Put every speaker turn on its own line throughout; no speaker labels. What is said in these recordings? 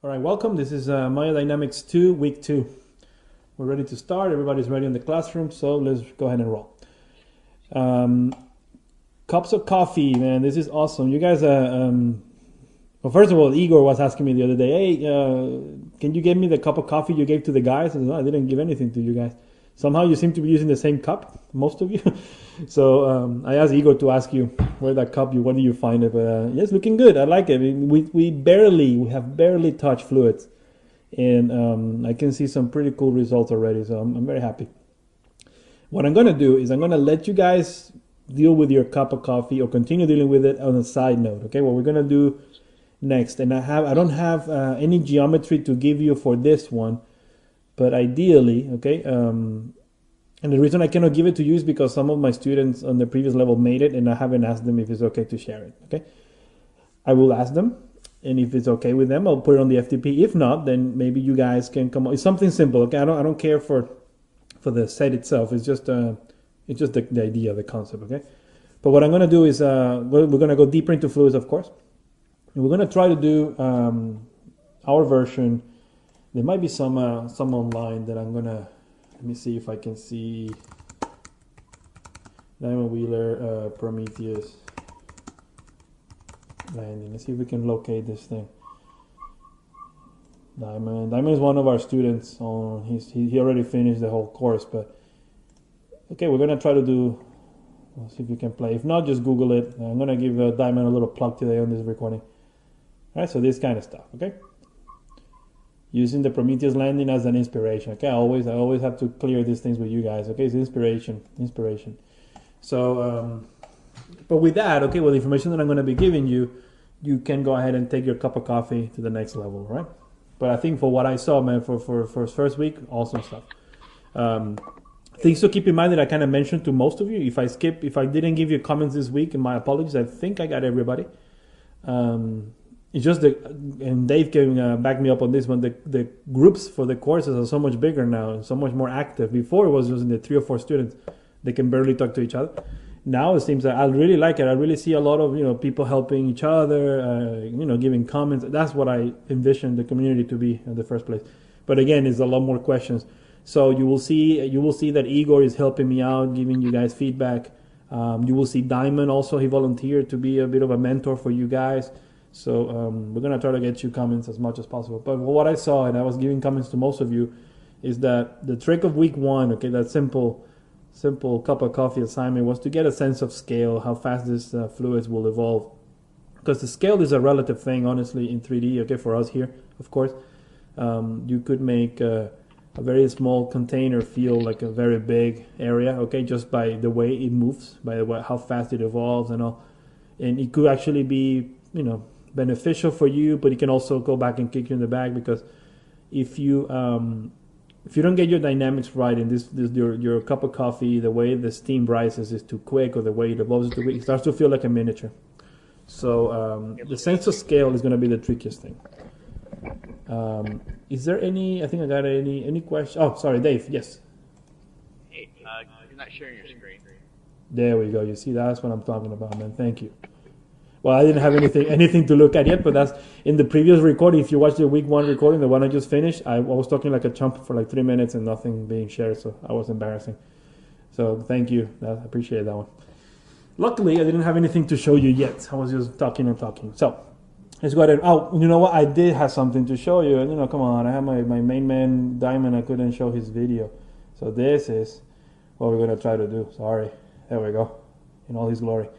All right, welcome. This is Maya Dynamics 2, week 2. We're ready to start. Everybody's ready in the classroom, so let's go ahead and roll. Cups of coffee, man. This is awesome. You guys, well, first of all, Igor was asking me the other day, hey, can you give me the cup of coffee you gave to the guys? I said, no, I didn't give anything to you guys. Somehow you seem to be using the same cup, most of you. So I asked Igor to ask you where that cup, where do you find it? But yeah, it's looking good. I like it. We have barely touched fluids. And I can see some pretty cool results already. So I'm very happy. What I'm going to do is I'm going to let you guys deal with your cup of coffee or continue dealing with it on a side note. Okay, what we're going to do next. And I don't have any geometry to give you for this one. But ideally, okay, and the reason I cannot give it to you is because some of my students on the previous level made it and I haven't asked them if it's okay to share it, okay? I will ask them, and if it's okay with them, I'll put it on the FTP. If not, then maybe you guys can come up. It's something simple, okay? I don't care for the set itself. It's just the idea, the concept, okay? But what I'm going to do is we're going to go deeper into fluids, of course. And we're going to try to do our version. There might be some online that I'm gonna, let me see if I can see Diamond Wheeler Prometheus landing. Let's see if we can locate this thing. Diamond is one of our students. He already finished the whole course, but okay, we're gonna try to do. Let's see if we can play. If not, just Google it. I'm gonna give Diamond a little plug today on this recording. All right, so this kind of stuff. Okay. Using the Prometheus landing as an inspiration. Okay, I always have to clear these things with you guys. Okay, it's inspiration. So, but with that, okay, with the information that I'm going to be giving you, you can go ahead and take your cup of coffee to the next level, right? But I think for what I saw, man, for first week, awesome stuff. Things to keep in mind that I kind of mentioned to most of you. If I didn't give you comments this week, and my apologies, I think I got everybody. It's just and Dave can back me up on this one. The groups for the courses are so much bigger now, so much more active. Before it was just the 3 or 4 students; they can barely talk to each other. Now it seems that I really like it. I really see a lot of people helping each other, giving comments. That's what I envisioned the community to be in the first place. But again, it's a lot more questions. So you will see that Igor is helping me out, giving you guys feedback. You will see Diamond also. He volunteered to be a bit of a mentor for you guys. So we're going to try to get you comments as much as possible. But what I saw, and I was giving comments to most of you, is that the trick of week 1, okay, that simple cup of coffee assignment was to get a sense of scale, how fast this fluids will evolve. Because the scale is a relative thing, honestly, in 3D, okay, for us here, of course. You could make a very small container feel like a very big area, okay, just by the way it moves, by the way, how fast it evolves and all. And it could actually be, beneficial for you, but it can also go back and kick you in the back, because if you don't get your dynamics right in your cup of coffee, the way the steam rises is too quick, or the way it evolves is too quick, it starts to feel like a miniature. So the sense of scale is going to be the trickiest thing. Is there I think I got any question? Oh, sorry, Dave. Yes.
Hey, you're not sharing your screen.
There we go. You see, that's what I'm talking about, man. Thank you. Well, I didn't have anything to look at yet, but that's in the previous recording. If you watch the week 1 recording, the one I just finished, I was talking like a chump for like 3 minutes and nothing being shared, so I was embarrassing. So thank you. I appreciate that one. Luckily, I didn't have anything to show you yet. I was just talking and talking. So let's go ahead. Oh, you know what? I did have something to show you. Come on. I have my main man, Diamond. I couldn't show his video. So this is what we're going to try to do. Sorry. There we go. In all his glory.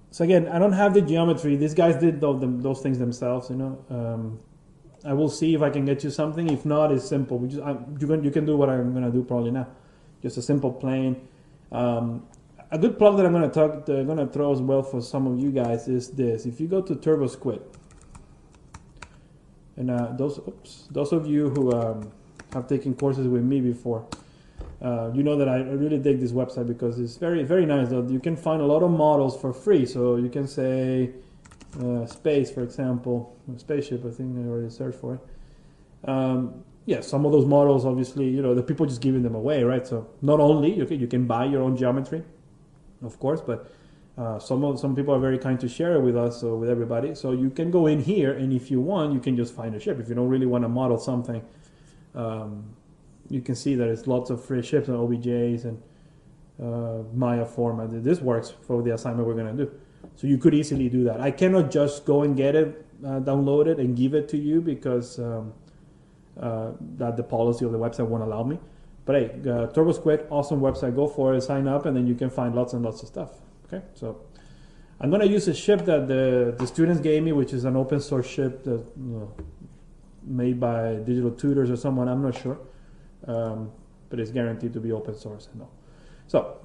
So again, I don't have the geometry. These guys did those things themselves, I will see if I can get you something. If not, it's simple. You can do what I'm going to do probably now. Just a simple plane. A good plug that I'm going to throw as well for some of you guys is this. If you go to TurboSquid, and those of you who have taken courses with me before, you know that I really dig this website because it's very, very nice. You can find a lot of models for free. So you can say space, for example, spaceship. I think I already searched for it. Some of those models, obviously, the people just giving them away, right? So not only you can buy your own geometry, of course, but Some people are very kind to share it with us or with everybody. So you can go in here, and if you want, you can just find a ship. If you don't really want to model something, you can see that there's lots of free ships and OBJs and Maya format. This works for the assignment we're going to do. So you could easily do that. I cannot just go and get it, download it, and give it to you because that the policy of the website won't allow me. But hey, TurboSquid, awesome website. Go for it, sign up, and then you can find lots and lots of stuff. Okay, so I'm going to use a ship that the students gave me, which is an open source ship that made by Digital Tutors or someone. I'm not sure, but it's guaranteed to be open source and all. So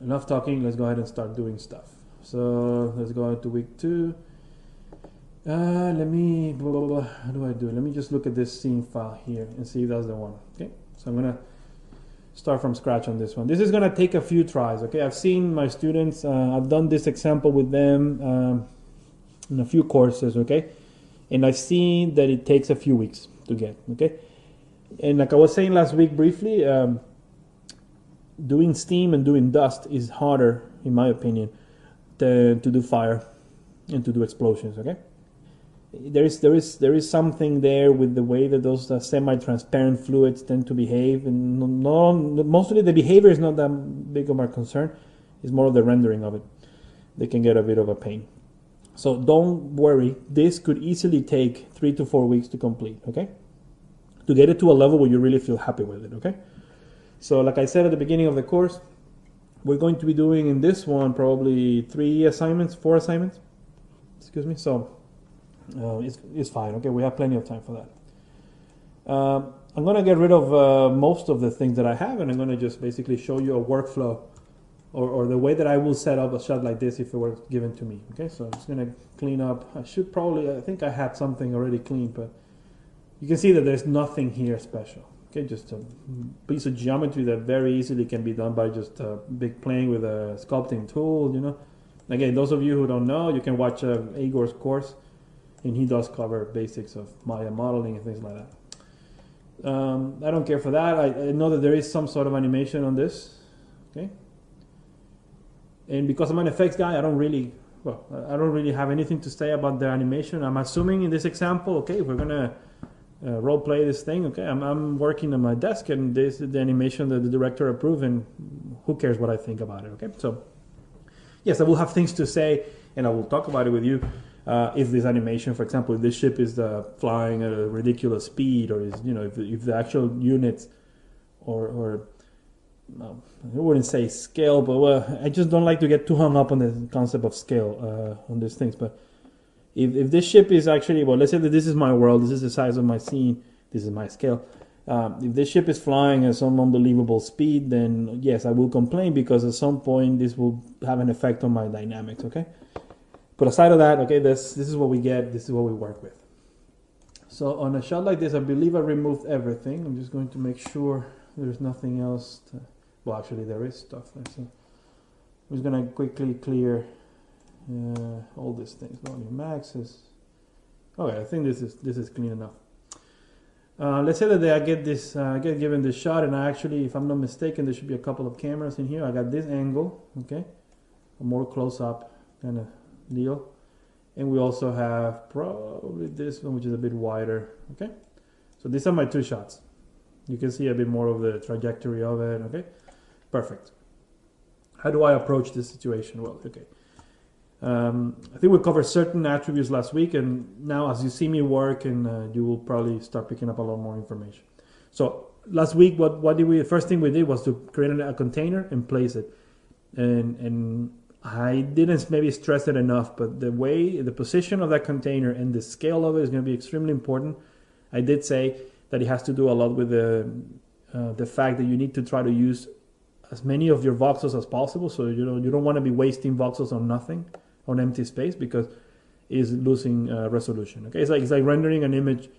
enough talking. Let's go ahead and start doing stuff. So let's go into week 2. Let me, how do I do it? Let me just look at this scene file here and see if that's the one. Okay, so I'm gonna start from scratch on this one. This is gonna take a few tries. Okay, I've seen my students. I've done this example with them in a few courses. Okay, and I've seen that it takes a few weeks to get. Okay, and like I was saying last week briefly, doing steam and doing dust is harder, in my opinion, to do fire and to do explosions. Okay, there is something there with the way that those semi-transparent fluids tend to behave, and mostly the behavior is not that big of a concern. It's more of the rendering of it. They can get a bit of a pain. So don't worry. This could easily take 3 to 4 weeks to complete. Okay, to get it to a level where you really feel happy with it. Okay. So like I said at the beginning of the course, we're going to be doing in this one probably 4 assignments. Excuse me. So it's fine. Okay, we have plenty of time for that. I'm going to get rid of most of the things that I have, and I'm going to just basically show you a workflow or the way that I will set up a shot like this if it were given to me. Okay, so I'm just going to clean up. I think I had something already cleaned, but you can see that there's nothing here special. Okay, just a piece of geometry that very easily can be done by just big playing with a sculpting tool, you know. Again, those of you who don't know, you can watch Igor's course, and he does cover basics of Maya modeling and things like that. I don't care for that. I know that there is some sort of animation on this, okay. And because I'm an effects guy, I don't really have anything to say about the animation. I'm assuming in this example, okay, if we're gonna role play this thing, okay, I'm working on my desk, and this is the animation that the director approved, and who cares what I think about it. Okay, so yes, I will have things to say, and I will talk about it with you if this animation, for example, if this ship is flying at a ridiculous speed, or is, you know, if the actual units or I wouldn't say scale, but I just don't like to get too hung up on the concept of scale on these things. But if this ship is actually, well, let's say that this is my world, this is the size of my scene, this is my scale. If this ship is flying at some unbelievable speed, then yes, I will complain, because at some point this will have an effect on my dynamics, okay? But aside of that, okay, this is what we get, this is what we work with. So on a shot like this, I believe I removed everything. I'm just going to make sure there's nothing else to, well, actually there is stuff. I'm just going to quickly clear all these things. Volume axis. Okay, I think this is clean enough. Let's say that I get given this shot, and I actually, if I'm not mistaken, there should be a couple of cameras in here. I got this angle, okay, a more close-up kind of deal, and we also have probably this one, which is a bit wider. Okay, so these are my 2 shots. You can see a bit more of the trajectory of it. Okay, perfect. How do I approach this situation? Well, okay. I think we covered certain attributes last week, and now as you see me work, and you will probably start picking up a lot more information. So last week, what did we? The first thing we did was to create a container and place it, and I didn't maybe stress it enough, but the position of that container and the scale of it is going to be extremely important. I did say that it has to do a lot with the fact that you need to try to use as many of your voxels as possible. So you don't want to be wasting voxels on nothing, on empty space, because it's losing resolution. Okay, it's like rendering an image.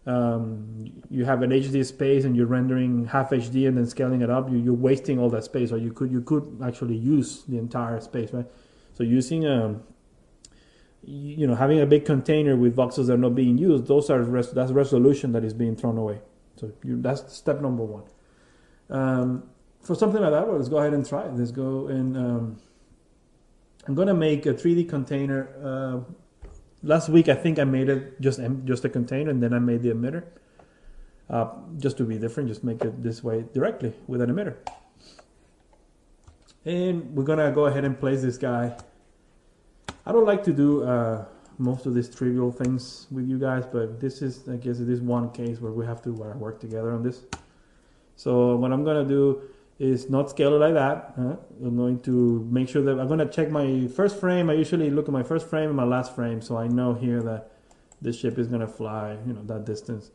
You have an HD space and you're rendering half HD and then scaling it up. You're wasting all that space, or you could actually use the entire space, right? So using having a big container with voxels that are not being used, that's resolution that is being thrown away. So that's step number 1. For something like that, well, let's go ahead and try it. Let's go and I'm gonna make a 3D container. Last week I think I made it just a container, and then I made the emitter. Just to be different, just make it this way directly with an emitter. And we're gonna go ahead and place this guy. I don't like to do most of these trivial things with you guys, but this is, I guess, this one case where we have to work together on this. So what I'm gonna do is not scale it like that. I'm going to make sure that I'm gonna check my first frame. I usually look at my first frame and my last frame, so I know here that this ship is gonna fly, that distance.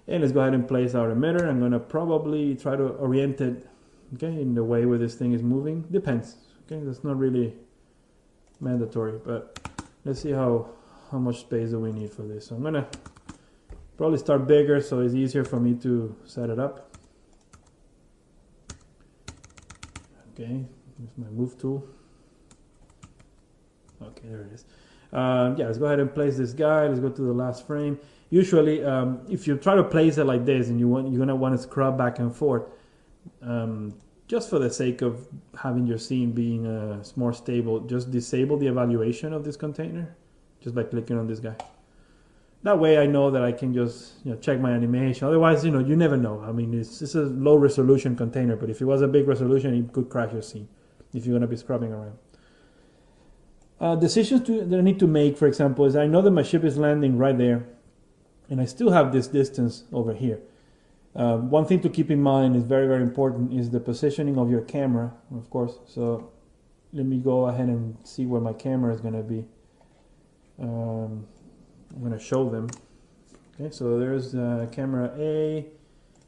And let's go ahead and place our emitter. I'm gonna probably try to orient it, okay, in the way where this thing is moving. Depends. Okay, that's not really mandatory, but let's see how much space do we need for this. So I'm gonna probably start bigger so it's easier for me to set it up. Okay, here's my move tool. Okay, there it is. Yeah, let's go ahead and place this guy. Let's go to the last frame. Usually, if you try to place it like this and you're gonna want to scrub back and forth, just for the sake of having your scene being more stable, just disable the evaluation of this container just by clicking on this guy. That way I know that I can just check my animation. Otherwise, you never know. I mean, it's a low resolution container, but if it was a big resolution, it could crash your scene if you're going to be scrubbing around. Decisions that I need to make, for example, is I know that my ship is landing right there, and I still have this distance over here. One thing to keep in mind is very, very important is the positioning of your camera, of course. So let me go ahead and see where my camera is going to be. I'm going to show them. Okay, so there's camera A,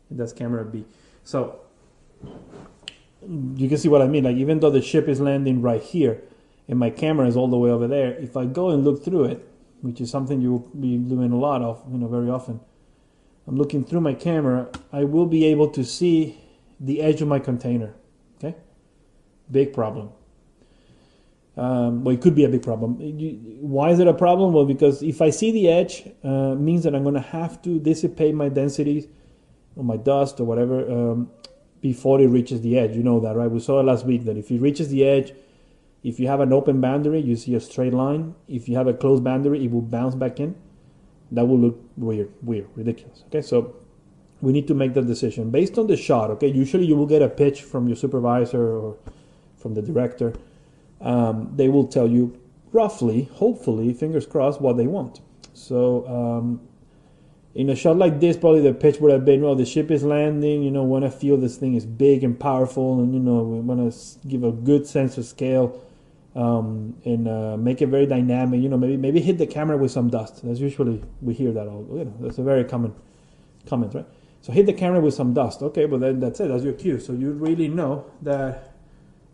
and that's camera B. So you can see what I mean. Like, even though the ship is landing right here, and my camera is all the way over there, if I go and look through it, which is something you'll be doing a lot of, very often, I'm looking through my camera, I will be able to see the edge of my container. Okay, big problem. Well, it could be a big problem. Why is it a problem? Well, because if I see the edge, means that I'm going to have to dissipate my densities or my dust or whatever before it reaches the edge. You know that, right? We saw last week that if it reaches the edge, if you have an open boundary, you see a straight line. If you have a closed boundary, it will bounce back in. That will look weird, ridiculous. Okay, so we need to make that decision based on the shot. Okay, usually you will get a pitch from your supervisor or from the director. They will tell you roughly, hopefully, fingers crossed, what they want. So in a shot like this, probably the pitch would have been, well, the ship is landing, want to feel this thing is big and powerful, and, we want to give a good sense of scale, and make it very dynamic, maybe hit the camera with some dust. That's usually, we hear that all, that's a very common comment, right? So hit the camera with some dust. Okay, but then that's it, that's your cue. So you really know that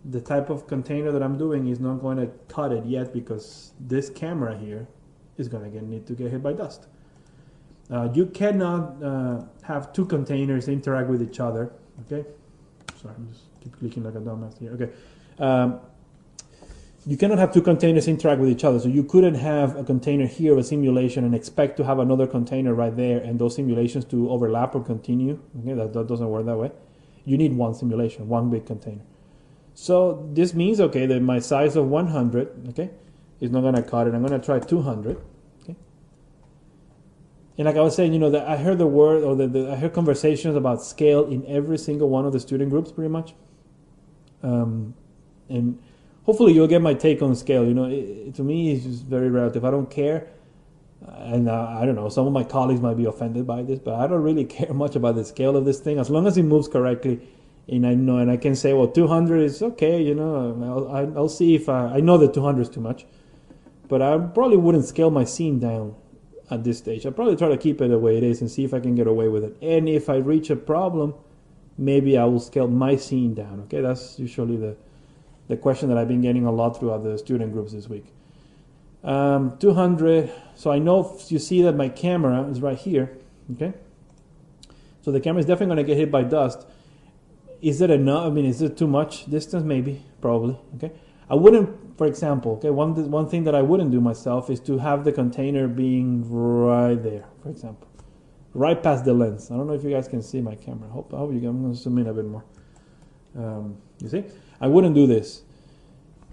the type of container that I'm doing is not going to cut it yet, because this camera here is going to need to get hit by dust. You cannot have two containers interact with each other. Okay, sorry, I'm just keep clicking like a dumbass here. Okay, you cannot have two containers interact with each other. So you couldn't have a container here of a simulation and expect to have another container right there and those simulations to overlap or continue. Okay, that doesn't work that way. You need one simulation, one big container. So this means, okay, that my size of 100, okay, is not going to cut it. I'm going to try 200, okay. And like I was saying, that I heard the word, or I heard conversations about scale in every single one of the student groups, pretty much. And hopefully you'll get my take on scale. To me, it's just very relative. I don't care. And I don't know, some of my colleagues might be offended by this, but I don't really care much about the scale of this thing, as long as it moves correctly. And I know, and I can say, well, 200 is okay, I'll see if I know that 200 is too much, but I probably wouldn't scale my scene down at this stage. I'll probably try to keep it the way it is and see if I can get away with it. And if I reach a problem, maybe I will scale my scene down. Okay, that's usually the question that I've been getting a lot throughout the student groups this week. 200, so I know, you see that my camera is right here, okay? So the camera is definitely going to get hit by dust. Is it enough? I mean, is it too much distance? Maybe, probably. Okay, I wouldn't, for example. Okay, one thing that I wouldn't do myself is to have the container being right there, for example, right past the lens. I don't know if you guys can see my camera. I hope you can. I'm going to zoom in a bit more. You see, I wouldn't do this.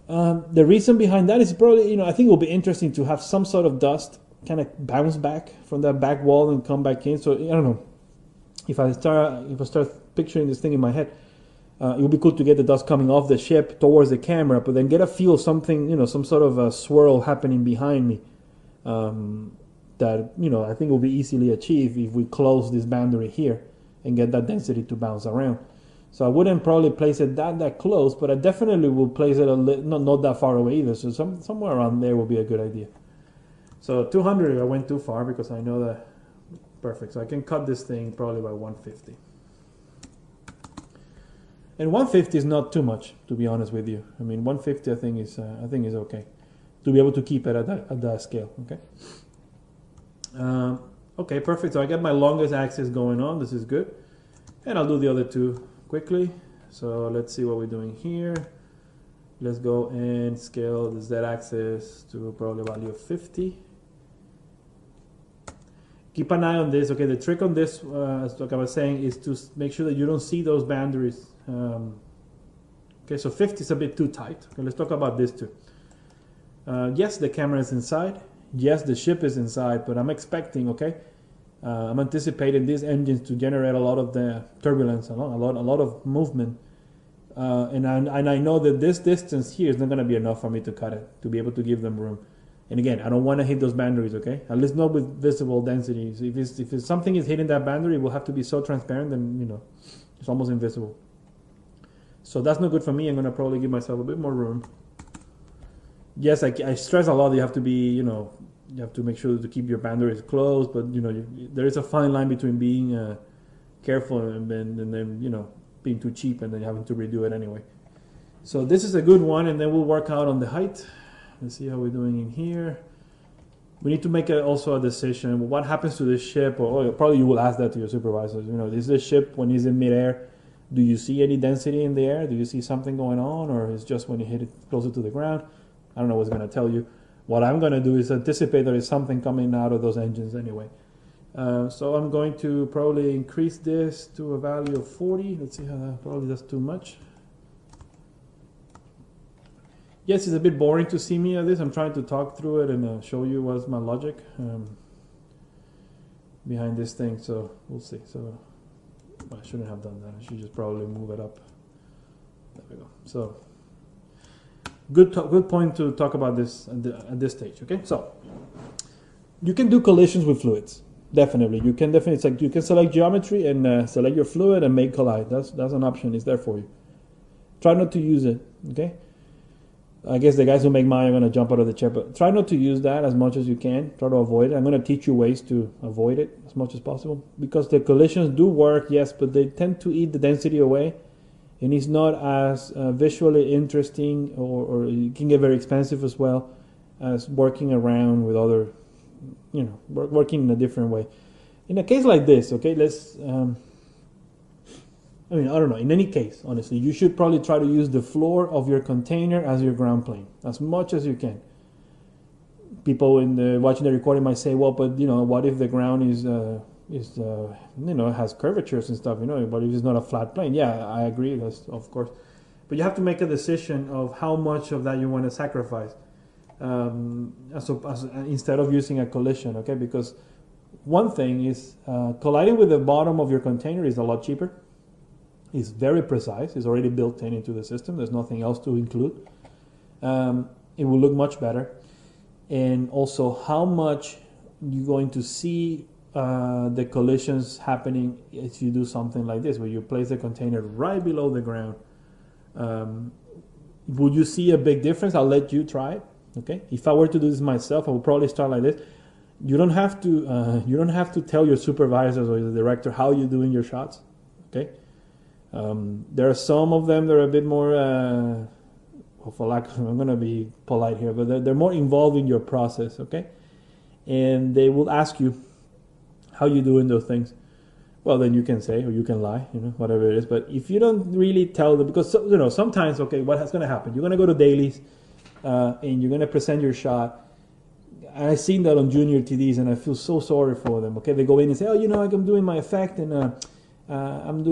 The reason behind that is probably, I think it will be interesting to have some sort of dust kind of bounce back from that back wall and come back in. So I don't know if I start picturing this thing in my head. It would be cool to get the dust coming off the ship towards the camera, but then get a feel something, some sort of a swirl happening behind me. That I think will be easily achieved if we close this boundary here and get that density to bounce around. So I wouldn't probably place it that close, but I definitely will place it not that far away either. So somewhere around there will be a good idea. So 200, I went too far because I know that. Perfect. So I can cut this thing probably by 150. And 150 is not too much, to be honest with you. I mean, 150 I think is okay to be able to keep it at that scale. Okay. Okay, perfect. So I got my longest axis going on. This is good, and I'll do the other two quickly. So let's see what we're doing here. Let's go and scale the z-axis to probably a value of 50. Keep an eye on this. Okay, the trick on this, as like I was saying, is to make sure that you don't see those boundaries. Okay, so 50 is a bit too tight. Okay, let's talk about this too. Yes, the camera is inside. Yes, the ship is inside, but I'm expecting, I'm anticipating these engines to generate a lot of the turbulence, a lot of movement. And I know that this distance here is not going to be enough for me to cut it, to be able to give them room. And again, I don't want to hit those boundaries, okay? At least not with visible densities. If something is hitting that boundary, it will have to be so transparent that, it's almost invisible. So that's not good for me. I'm going to probably give myself a bit more room. Yes, I stress a lot that you have to be, you have to make sure to keep your boundaries closed, but, there is a fine line between being careful and then, being too cheap and then having to redo it anyway. So this is a good one, and then we'll work out on the height. Let's see how we're doing in here. We need to make also a decision. What happens to this ship? Or probably you will ask that to your supervisors. Is this ship, when it's in midair, do you see any density in the air? Do you see something going on? Or is just when you hit it closer to the ground? I don't know what's going to tell you. What I'm going to do is anticipate there is something coming out of those engines anyway. So I'm going to probably increase this to a value of 40. Let's see how that, probably that's too much. Yes, it's a bit boring to see me at this. I'm trying to talk through it and show you what's my logic behind this thing. So we'll see. So I shouldn't have done that. I should just probably move it up. There we go. So good point to talk about this at this stage. Okay, so you can do collisions with fluids. Definitely, you can you can select geometry and select your fluid and make collide. That's an option. It's there for you. Try not to use it. Okay. I guess the guys who make mine are going to jump out of the chair, but try not to use that as much as you can. Try to avoid it. I'm going to teach you ways to avoid it as much as possible, because the collisions do work, yes, but they tend to eat the density away, and it's not as visually interesting, or it can get very expensive as well as working around with other, working in a different way. In a case like this, okay, let's... I don't know. In any case, honestly, you should probably try to use the floor of your container as your ground plane as much as you can. People watching the recording might say, "Well, but what if the ground is has curvatures and stuff? But if it's not a flat plane?" Yeah, I agree. That's of course, but you have to make a decision of how much of that you want to sacrifice, instead of using a collision. Okay, because one thing is colliding with the bottom of your container is a lot cheaper. It's very precise. It's already built into the system. There's nothing else to include. It will look much better. And also how much you're going to see the collisions happening if you do something like this, where you place the container right below the ground. Would you see a big difference? I'll let you try it. Okay. If I were to do this myself, I would probably start like this. You don't have to tell your supervisors or the director how you're doing your shots. Okay. There are some of them that are a bit more, I'm going to be polite here, but they're more involved in your process, okay? And they will ask you how you doing those things. Well, then you can say, or you can lie, whatever it is. But if you don't really tell them, because sometimes, okay, what's going to happen? You're going to go to dailies, and you're going to present your shot. I've seen that on junior TDs, and I feel so sorry for them. Okay, they go in and say, I'm doing my effect, and I'm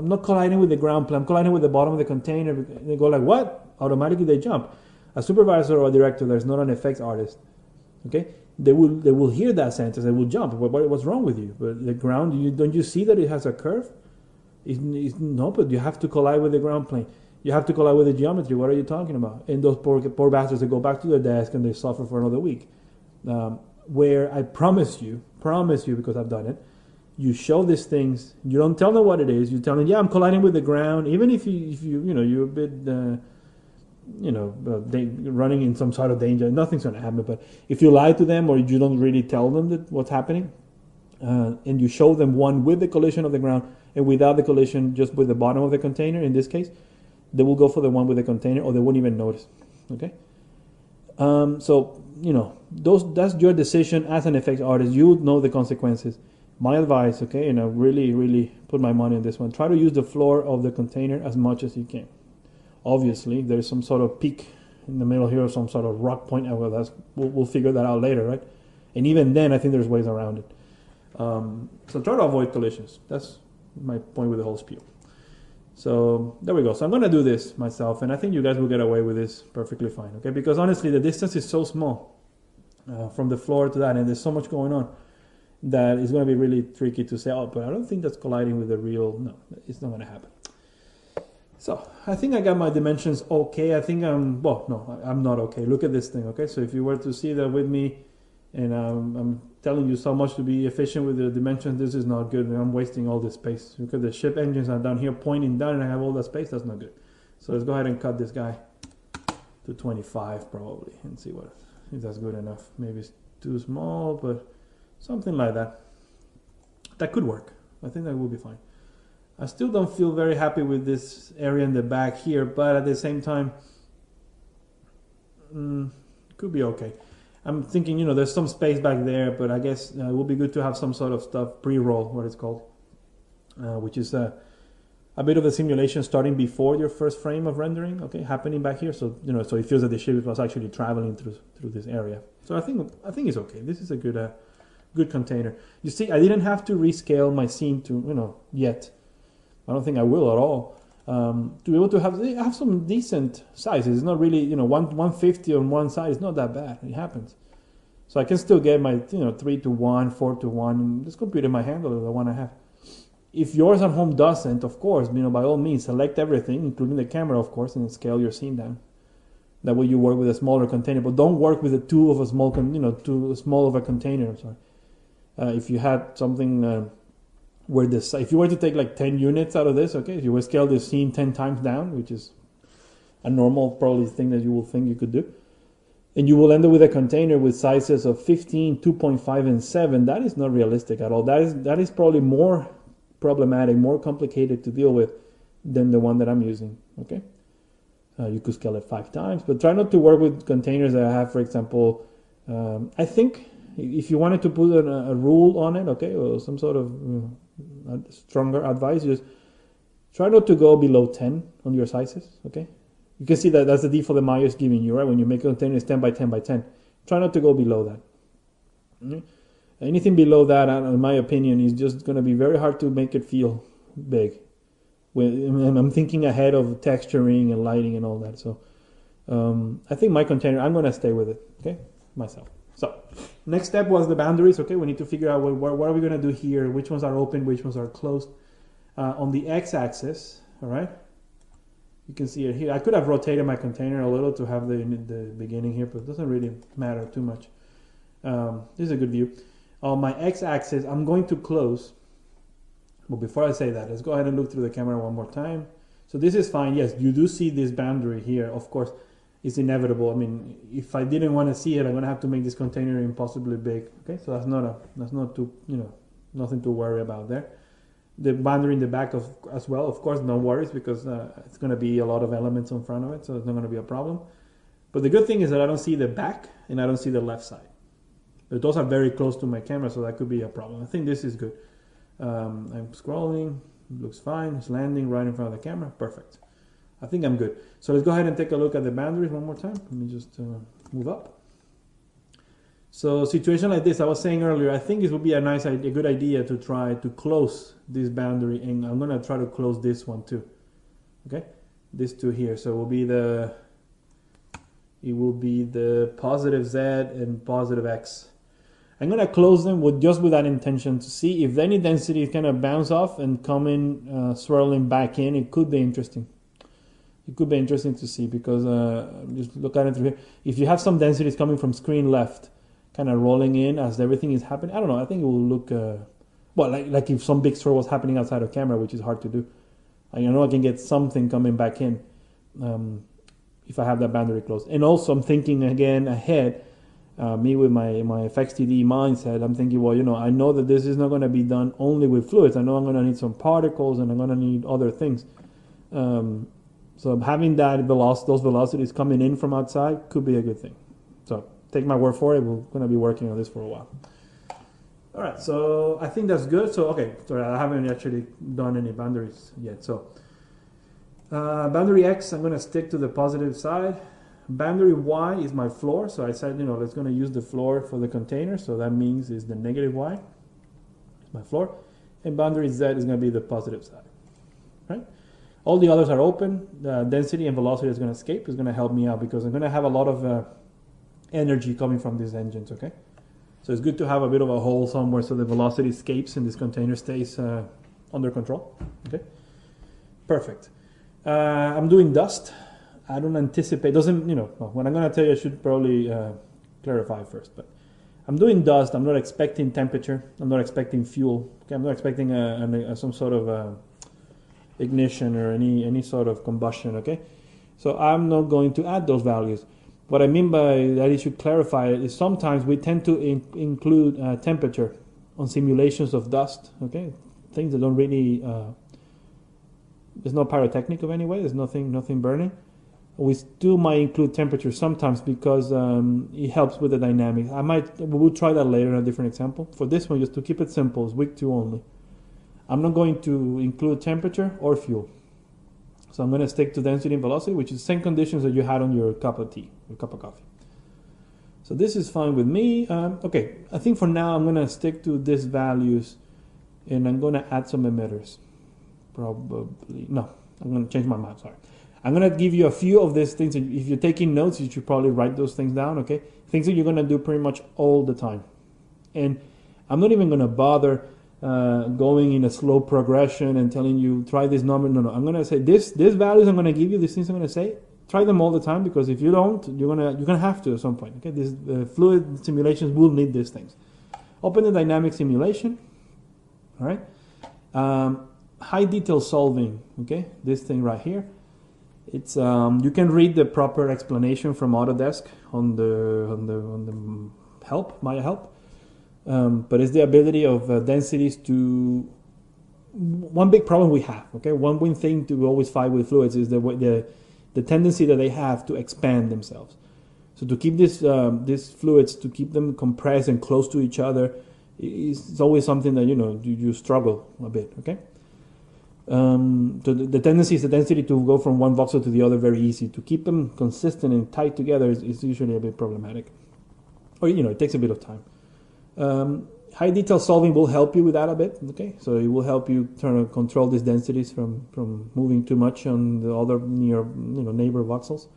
not colliding with the ground plane. I'm colliding with the bottom of the container. They go like, what? automatically they jump. A supervisor or a director that's not an effects artist, okay, they will hear that sentence, they will jump. What's wrong with you? But the ground, don't you see that it has a curve? No, but you have to collide with the ground plane. You have to collide with the geometry. What are you talking about? And those poor bastards, they go back to their desk and they suffer for another week. Where I promise you, because I've done it, you show these things. You don't tell them what it is. You tell them, yeah, I'm colliding with the ground. Even if you're a bit, running in some sort of danger, nothing's going to happen. But if you lie to them or you don't really tell them that what's happening, and you show them one with the collision of the ground and without the collision, just with the bottom of the container, in this case, they will go for the one with the container, or they won't even notice. Okay. So that's your decision as an effects artist. You know the consequences. My advice, okay, and I really put my money on this one. Try to use the floor of the container as much as you can. Obviously, there's some sort of peak in the middle here, or some sort of rock point. We'll figure that out later, right? And even then, I think there's ways around it. So try to avoid collisions. That's my point with the whole spiel. So there we go. So I'm going to do this myself, and I think you guys will get away with this perfectly fine, okay? Because honestly, the distance is so small from the floor to that, and there's so much going on that it's going to be really tricky to say, oh, but I don't think that's colliding with the real. No, it's not going to happen. So I think I got my dimensions okay. I think I'm not okay. Look at this thing, okay? So if you were to see that with me, and I'm telling you so much to be efficient with the dimensions, this is not good. I'm wasting all this space. Look at the ship engines are down here pointing down, and I have all that space. That's not good. So let's go ahead and cut this guy to 25 probably, and see if that's good enough. Maybe it's too small, but something like that. That could work. I think that will be fine. I still don't feel very happy with this area in the back here, but at the same time, could be okay. I'm thinking, there's some space back there, but I guess it will be good to have some sort of stuff, pre-roll, what it's called, which is a bit of a simulation starting before your first frame of rendering, okay, happening back here. So, so it feels that the ship was actually traveling through this area. So I think it's okay. This is a good container. You see, I didn't have to rescale my scene to, yet. I don't think I will at all. To be able to have some decent sizes. It's not really, 150 on one side is not that bad. It happens. So I can still get my, 3:1, 4:1. This computer might handle the one I have. If yours at home doesn't, of course, by all means, select everything, including the camera, of course, and scale your scene down. That way you work with a smaller container, but don't work with too small of a container. I'm sorry. If you had something where if you were to take like 10 units out of this, okay, if you would scale this scene 10 times down, which is a normal probably thing that you will think you could do, and you will end up with a container with sizes of 15, 2.5, and 7. That is not realistic at all. That is probably more problematic, more complicated to deal with than the one that I'm using, okay? You could scale it 5 times, but try not to work with containers that have, for example, I think if you wanted to put a rule on it, okay, or some sort of stronger advice, just try not to go below 10 on your sizes, okay? You can see that that's the default that Maya is giving you, right? When you make a container, it's 10 by 10 by 10. Try not to go below that. Okay? Anything below that, in my opinion, is just going to be very hard to make it feel big. When I'm thinking ahead of texturing and lighting and all that. So I think my container, I'm going to stay with it, okay, myself. So next step was the boundaries. Okay, we need to figure out what are we going to do here, which ones are open, which ones are closed. On the x-axis, all right, you can see it here. I could have rotated my container a little to have the beginning here, but it doesn't really matter too much. This is a good view. On my x-axis, I'm going to close. But before I say that, let's go ahead and look through the camera one more time. So this is fine. Yes, you do see this boundary here. Of course, it's inevitable. I mean, if I didn't want to see it, I'm gonna have to make this container impossibly big. Okay, so that's not too, nothing to worry about there. The boundary in the back as well, of course, no worries, because it's gonna be a lot of elements in front of it, so it's not gonna be a problem. But the good thing is that I don't see the back and I don't see the left side. But those are very close to my camera, so that could be a problem. I think this is good. I'm scrolling, looks fine. It's landing right in front of the camera, perfect. I think I'm good. So let's go ahead and take a look at the boundaries one more time. Let me just move up. So situation like this, I was saying earlier, I think it would be a good idea to try to close this boundary, and I'm gonna try to close this one too. Okay, this two here. So it will be the it will be the positive Z and positive X. I'm going to close them with that intention to see if any density kind of bounce off and come in swirling back in. It could be interesting. It could be interesting to see because just look at it through here. If you have some densities coming from screen left, kind of rolling in as everything is happening, I don't know. I think it will look well like if some big swirl was happening outside of camera, which is hard to do. I know I can get something coming back in if I have that boundary closed. And also, I'm thinking again ahead. Me with my FXTD mindset, I'm thinking, well, I know that this is not going to be done only with fluids. I know I'm going to need some particles and I'm going to need other things. So having those velocities coming in from outside could be a good thing. So take my word for it. We're going to be working on this for a while. All right, so I think that's good. So, okay, sorry, I haven't actually done any boundaries yet. So boundary X, I'm going to stick to the positive side. Boundary Y is my floor, so I said, let's going to use the floor for the container, so that means is the negative Y, my floor, and boundary Z is going to be the positive side, right? All the others are open. The density and velocity is going to escape. It's going to help me out because I'm going to have a lot of energy coming from these engines, okay? So it's good to have a bit of a hole somewhere so the velocity escapes and this container stays under control, okay? Perfect. I'm doing dust. I don't anticipate, what I'm going to tell you I should probably clarify first, but I'm doing dust. I'm not expecting temperature. I'm not expecting fuel. Okay, I'm not expecting some sort of ignition or any sort of combustion, okay? So I'm not going to add those values. What I mean by that you should clarify it is sometimes we tend to include temperature on simulations of dust, okay? Things that don't really, there's no pyrotechnic of any way. There's nothing burning. We still might include temperature sometimes because it helps with the dynamics. We'll try that later in a different example. For this one, just to keep it simple, it's week 2 only. I'm not going to include temperature or fuel. So I'm going to stick to density and velocity, which is the same conditions that you had on your cup of tea or cup of coffee. So this is fine with me. Okay, I think for now I'm going to stick to these values and I'm going to add some emitters. Probably, no, I'm going to change my mind, sorry. I'm going to give you a few of these things. If you're taking notes, you should probably write those things down, okay? Things that you're going to do pretty much all the time. And I'm not even going to bother going in a slow progression and telling you, try this number. No. I'm going to say, these values I'm going to give you, these things I'm going to say, try them all the time because if you don't, you're going to have to at some point, okay? These fluid simulations will need these things. Open the dynamic simulation, all right? High detail solving, okay? This thing right here. It's you can read the proper explanation from Autodesk on the help, Maya help, but it's the ability of densities to. One big problem we have, okay, one big thing to always fight with fluids is the tendency that they have to expand themselves. So to keep these fluids, to keep them compressed and close to each other, is always something that you struggle a bit, okay. So the tendency is the density to go from one voxel to the other very easy. To keep them consistent and tight together is usually a bit problematic. Or, it takes a bit of time. High detail solving will help you with that a bit, okay? So it will help you control these densities from moving too much on the other neighbor voxels.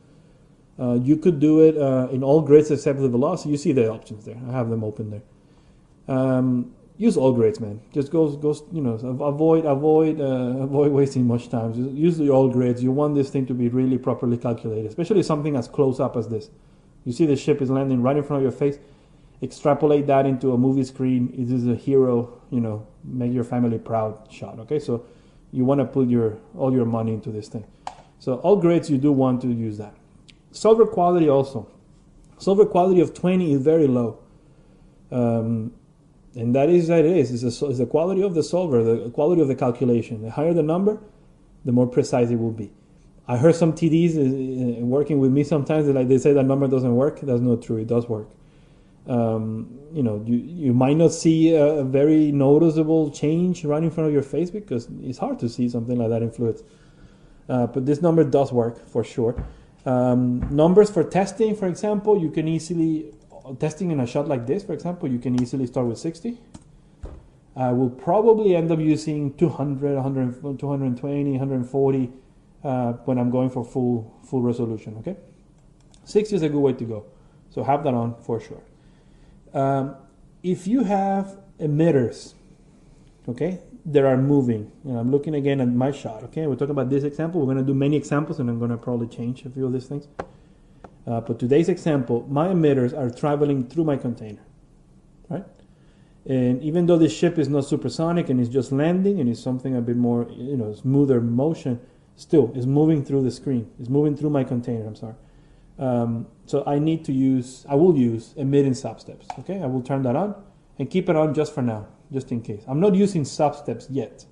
You could do it in all grids except the velocity. You see the options there. I have them open there. Use all grids, man. Just go. Avoid wasting much time. Just use the all grids. You want this thing to be really properly calculated, especially something as close up as this. You see the ship is landing right in front of your face. Extrapolate that into a movie screen. It is a hero, make your family proud shot. Okay, so you want to put all your money into this thing. So all grids, you do want to use that. Solver quality also. Solver quality of 20 is very low. And that is what it is. It's the quality of the solver, the quality of the calculation. The higher the number, the more precise it will be. I heard some TDs working with me sometimes, they say that number doesn't work. That's not true. It does work. You might not see a very noticeable change right in front of your face because it's hard to see something like that in fluids. But this number does work for sure. Numbers for testing, for example, you can easily... Testing in a shot like this, for example, you can easily start with 60. I will probably end up using 200, 100, 220, 140 when I'm going for full resolution, okay? 60 is a good way to go. So have that on for sure. If you have emitters, okay, that are moving, and I'm looking again at my shot, okay, we're talking about this example. We're going to do many examples, and I'm going to probably change a few of these things. But today's example, my emitters are traveling through my container, right? And even though the ship is not supersonic and it's just landing and it's something a bit more, smoother motion, still it's moving through the screen. It's moving through my container. I'm sorry. So I will use emitting stop steps. Okay, I will turn that on and keep it on just for now, just in case. I'm not using stop steps yet,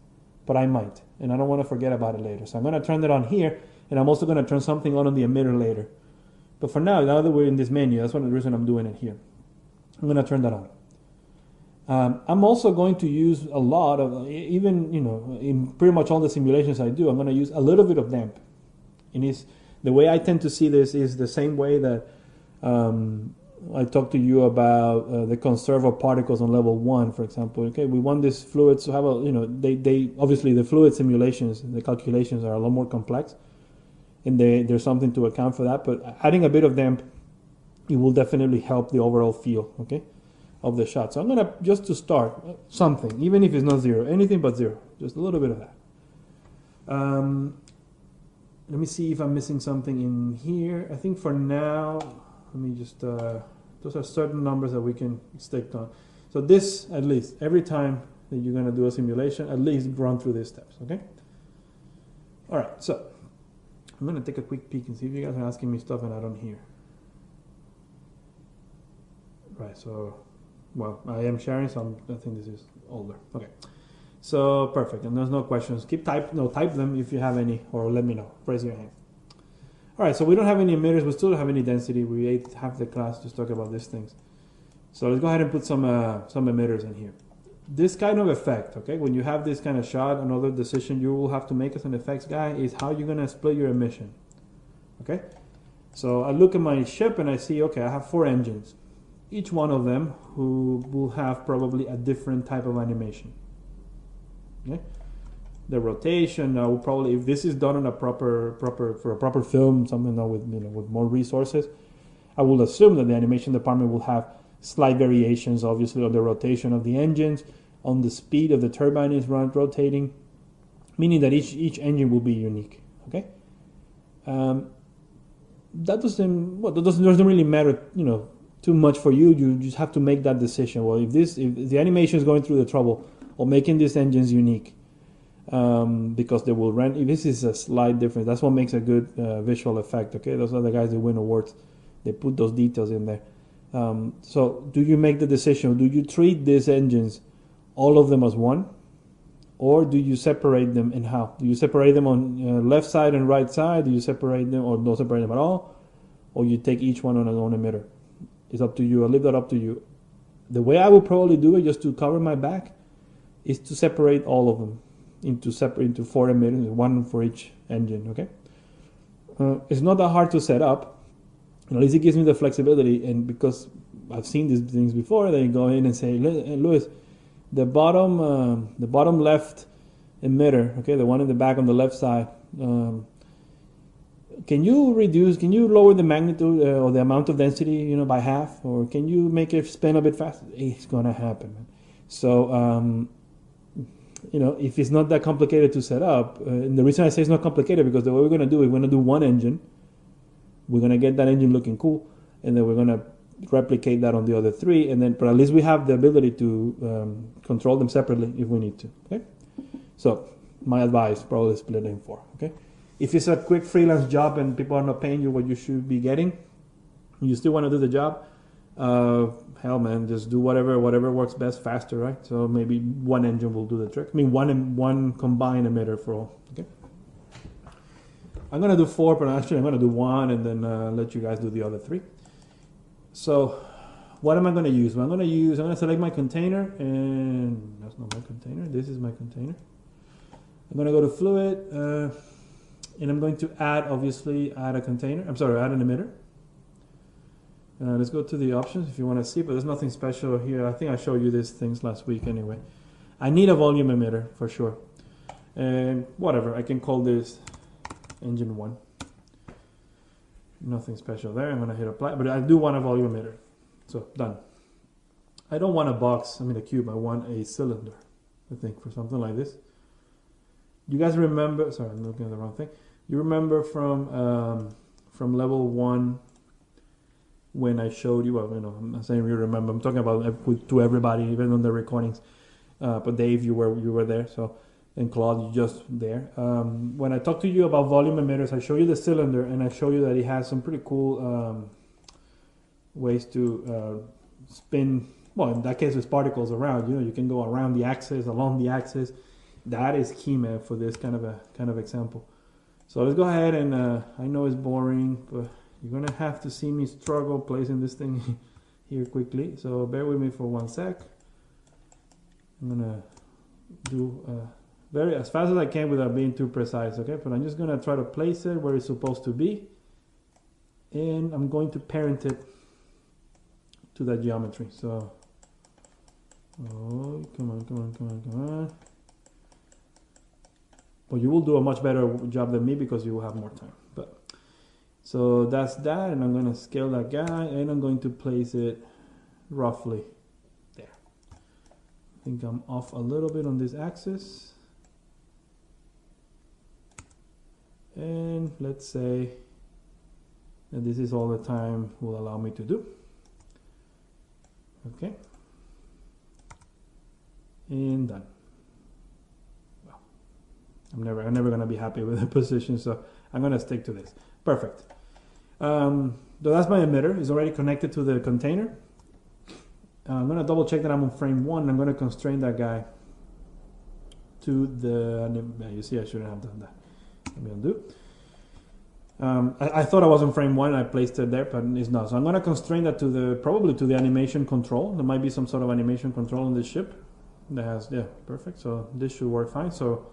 but I might, and I don't want to forget about it later. So I'm going to turn that on here, and I'm also going to turn something on the emitter later. But for now that we're in this menu, that's one of the reasons I'm doing it here. I'm going to turn that on. I'm also going to use a lot of, even, in pretty much all the simulations I do, I'm going to use a little bit of damp. And the way I tend to see this is the same way that I talked to you about the conserve of particles on level 1, for example. Okay, we want these fluids to have they obviously the fluid simulations, the calculations are a lot more complex, and there's something to account for that. But adding a bit of damp, it will definitely help the overall feel, okay, of the shot. So I'm gonna, just to start, something, even if it's not 0, anything but 0, just a little bit of that. Let me see if I'm missing something in here. I think for now, let me just, those are certain numbers that we can stick on. So this, at least, every time that you're going to do a simulation, at least run through these steps, okay? All right, so I'm going to take a quick peek and see if you guys are asking me stuff and I don't hear. Right, so, well, I am sharing, so I think this is older. Okay. So perfect, and there's no questions. Type them if you have any, or let me know. Raise your hand. All right, so we don't have any emitters. We still don't have any density. We ate half the class just talking about these things. So let's go ahead and put some emitters in here. This kind of effect, okay, when you have this kind of shot, another decision you will have to make as an effects guy is how you're going to split your emission. Okay, so I look at my ship and I see, okay, I have 4 engines. Each one of them who will have probably a different type of animation. Okay. The rotation will probably, if this is done on a proper film, something with more resources, I will assume that the animation department will have slight variations, obviously, on the rotation of the engines, on the speed of the turbine is rotating, meaning that each engine will be unique. Okay, that doesn't really matter, too much for you. You just have to make that decision. Well, if the animation is going through the trouble of making these engines unique, because they will run. If this is a slight difference, that's what makes a good visual effect. Okay, those are the guys that win awards. They put those details in there. So, do you make the decision? Do you treat these engines, all of them, as one, or do you separate them? And how do you separate them on left side and right side? Do you separate them, or don't separate them at all, or you take each one on its own emitter? It's up to you. I leave that up to you. The way I would probably do it, just to cover my back, is to separate all of them into 4 emitters, 1 for each engine. Okay, it's not that hard to set up. At least it gives me the flexibility, and because I've seen these things before, they go in and say, Luis, the bottom left emitter, okay, the one in the back on the left side, can you lower the magnitude or the amount of density, by half, or can you make it spin a bit faster? It's gonna happen. So, if it's not that complicated to set up, and the reason I say it's not complicated, because the way we're gonna do it, we're gonna do one engine. We're going to get that engine looking cool, and then we're going to replicate that on the other 3, but at least we have the ability to control them separately if we need to. Okay, so my advice, probably split it in 4. Okay, if it's a quick freelance job and people are not paying you what you should be getting, you still want to do the job, hell man, just do whatever works best faster, right? So maybe 1 engine will do the trick. I mean, one combined emitter for all. Okay, I'm going to do 4, but actually I'm going to do 1 and then let you guys do the other 3. So what am I going to use? I'm going to select my container, and that's not my container. This is my container. I'm going to go to fluid, and I'm going to add an emitter. Let's go to the options if you want to see, but there's nothing special here. I think I showed you these things last week anyway. I need a volume emitter for sure. And whatever, I can call this engine 1. Nothing special there. I'm gonna hit apply, but I do want a volume emitter. So done. I don't want a box, a cube. I want a cylinder, I think, for something like this. You guys remember, sorry, I'm looking at the wrong thing. You remember from level 1 when I showed you, well, I'm not saying you remember, I'm talking about to everybody, even on the recordings. But Dave, you were there, so, and Claude, you just there. When I talked to you about volume emitters, I show you the cylinder, and I show you that it has some pretty cool ways to spin. Well, in that case, it's particles around. You can go around the axis, along the axis. That is key, man, for this kind of example. So let's go ahead and I know it's boring, but you're gonna have to see me struggle placing this thing here quickly. So bear with me for 1 sec. I'm gonna do very as fast as I can without being too precise, okay? But I'm just gonna try to place it where it's supposed to be, and I'm going to parent it to that geometry. So, oh, come on. Well, you will do a much better job than me because you will have more time. But so that's that, and I'm going to scale that guy, and I'm going to place it roughly there. I think I'm off a little bit on this axis. And let's say that this is all the time will allow me to do. Okay. And done. I'm never gonna be happy with the position, so I'm gonna stick to this. Perfect. So that's my emitter. It's already connected to the container. I'm gonna double check that I'm on frame 1. I'm gonna constrain that guy to the. You see, I shouldn't have done that. Let me undo. I thought I was on frame 1. I placed it there, but it's not. So I'm gonna constrain that to probably to the animation control. There might be some sort of animation control on this ship that has perfect. So this should work fine. So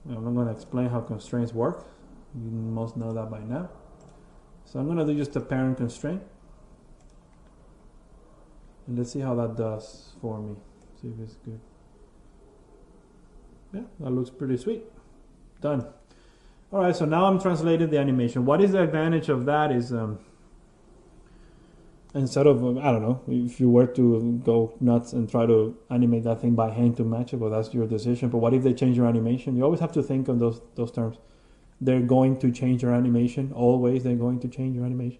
I'm not going to explain how constraints work. You must know that by now. So I'm going to do just a parent constraint. And let's see how that does for me. See if it's good. Yeah, that looks pretty sweet. Done. Alright, so now I'm translating the animation. What is the advantage of that is, instead of, I don't know, if you were to go nuts and try to animate that thing by hand to match it, well, that's your decision. But what if they change your animation? You always have to think of those terms. They're going to change your animation. Always, they're going to change your animation.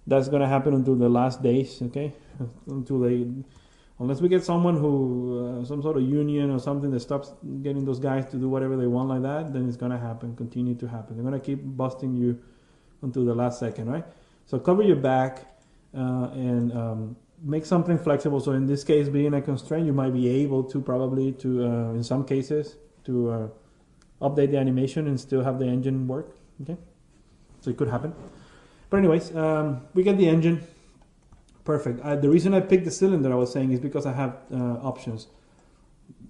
That's going to happen until the last days, okay? Unless we get someone who, some sort of union or something that stops getting those guys to do whatever they want like that, then it's going to happen, continue to happen. They're going to keep busting you until the last second, right? So cover your back. And make something flexible. So in this case, being a constraint, you might be able to probably in some cases, to update the animation and still have the engine work. Okay, so it could happen. But anyways, we get the engine. Perfect. The reason I picked the cylinder, I was saying, is because I have options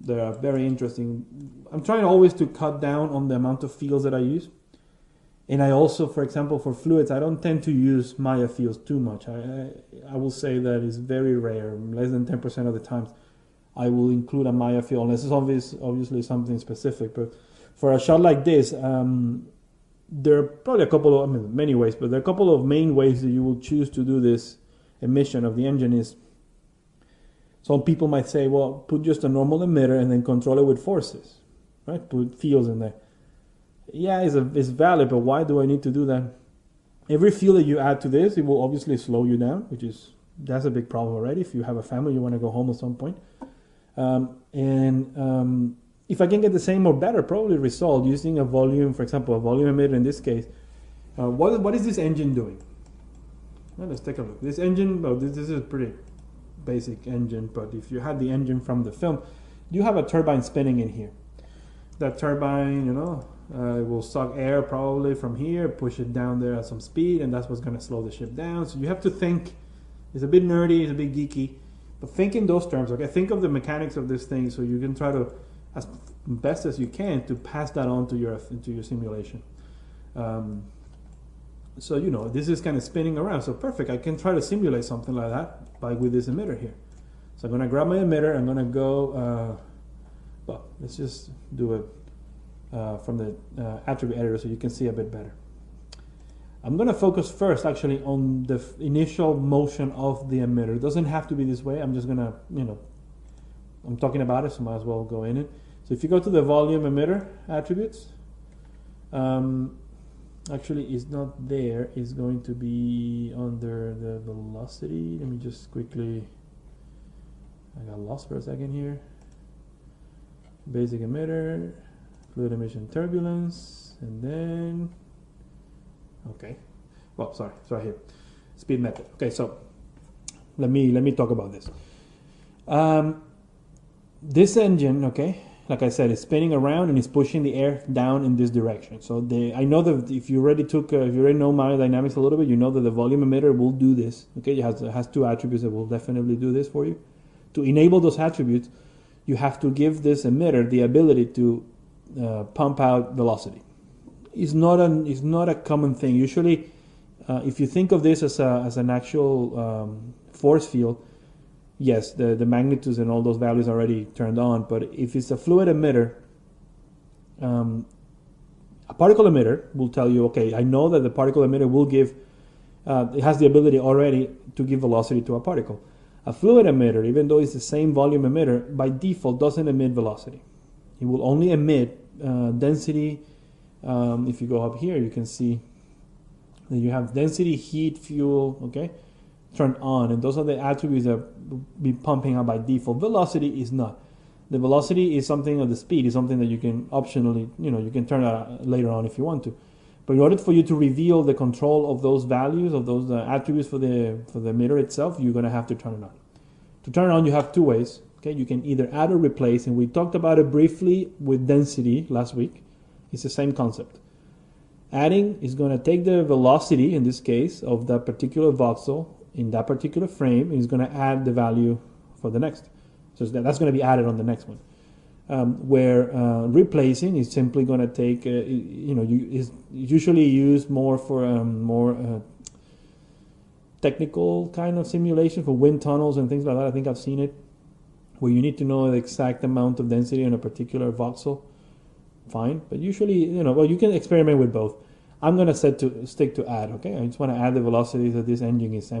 that are very interesting. I'm trying always to cut down on the amount of fields that I use. And I also, for example, for fluids, I don't tend to use Maya fields too much. I will say that it's very rare, less than 10% of the times I will include a Maya field, unless it's obviously something specific. But for a shot like this, there are probably a couple of, many ways, but there are a couple of main ways that you will choose to do this emission of the engine is, some people might say, well, put just a normal emitter and then control it with forces, right? Put fields in there. Yeah, it's valid, but why do I need to do that? Every field that you add to this, it will obviously slow you down, that's a big problem already. If you have a family, you want to go home at some point. If I can get the same or better, probably result using a volume, for example, a volume emitter in this case, what is this engine doing? Well, let's take a look. This engine, well, this is a pretty basic engine, but if you had the engine from the film, you have a turbine spinning in here. That turbine, it will suck air probably from here, push it down there at some speed, and that's what's going to slow the ship down. So you have to think. It's a bit nerdy, it's a bit geeky, but think in those terms. Okay, think of the mechanics of this thing, so you can try to, as best as you can, to pass that on to your simulation. So this is kind of spinning around. So perfect. I can try to simulate something like that with this emitter here. So I'm going to grab my emitter. I'm going to go. Well, let's just do it from the attribute editor so you can see a bit better. I'm going to focus first actually on the initial motion of the emitter. It doesn't have to be this way. I'm just going to, I'm talking about it, so might as well go in it. So if you go to the volume emitter attributes, actually it's not there. It's going to be under the velocity. Let me just quickly, I got lost for a second here. Basic emitter, fluid emission turbulence, and then, okay, well, sorry, it's right here, speed method. Okay, so let me talk about this. This engine, okay, like I said, is spinning around and it's pushing the air down in this direction. So I know that if you already know aerodynamics a little bit, you know that the volume emitter will do this. Okay, it has two attributes that will definitely do this for you. To enable those attributes, you have to give this emitter the ability to pump out velocity. It's not a common thing. Usually, if you think of this as an actual force field, yes, the magnitudes and all those values are already turned on. But if it's a fluid emitter, a particle emitter will tell you, okay, I know that the particle emitter will give, it has the ability already to give velocity to a particle. A fluid emitter, even though it's the same volume emitter, by default doesn't emit velocity. It will only emit density. If you go up here, you can see that you have density, heat, fuel, okay, turned on, and those are the attributes that will be pumping out by default. Velocity is not. The velocity is something, or the speed is something that you can optionally, you can turn that later on if you want to. But in order for you to reveal the control of those values, of those attributes for the emitter itself, you're going to have to turn it on. To turn it on, you have two ways. Okay, you can either add or replace, and we talked about it briefly with density last week. It's the same concept. Adding is going to take the velocity, in this case, of that particular voxel in that particular frame, and is going to add the value for the next. So that's going to be added on the next one. Where replacing is simply going to take, is usually used more for more technical kind of simulation for wind tunnels and things like that. I think I've seen it, where you need to know the exact amount of density on a particular voxel. Fine, but usually, well, you can experiment with both. I'm going to stick to add, okay? I just want to add the velocity that this engine is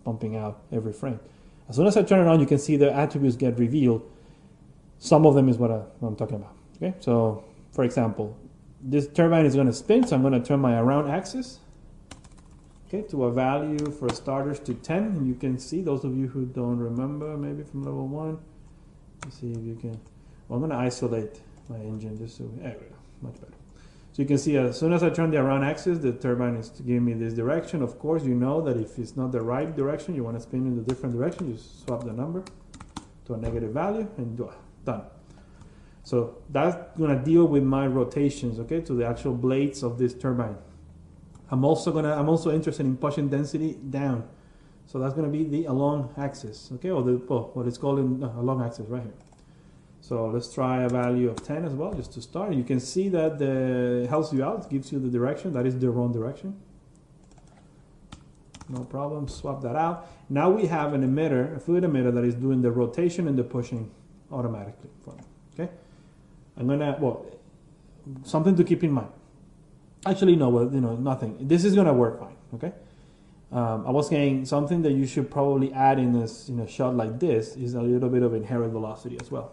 pumping out every frame. As soon as I turn it on, you can see the attributes get revealed. Some of them is what I'm talking about, okay? So, for example, this turbine is going to spin, so I'm going to turn my around axis, okay, to a value for starters to 10. And you can see, those of you who don't remember, maybe from level 1, let's see if you can, well, I'm going to isolate my engine just so, there we go, much better. So you can see as soon as I turn the around axis, the turbine is giving me this direction. Of course, you know that if it's not the right direction, you want to spin in a different direction, you swap the number to a negative value and done. So that's going to deal with my rotations, okay, to the actual blades of this turbine. I'm also interested in pushing density down. So that's going to be the along axis, okay, or what it's called in along axis right here. So let's try a value of 10 as well, just to start. You can see that helps you out, gives you the direction. That is the wrong direction. No problem, swap that out. Now we have an emitter, a fluid emitter, that is doing the rotation and the pushing automatically for me, okay? I'm gonna, something to keep in mind. Actually, no, nothing. This is gonna work fine, okay? I was saying something that you should probably add in a shot like this is a little bit of inherent velocity as well.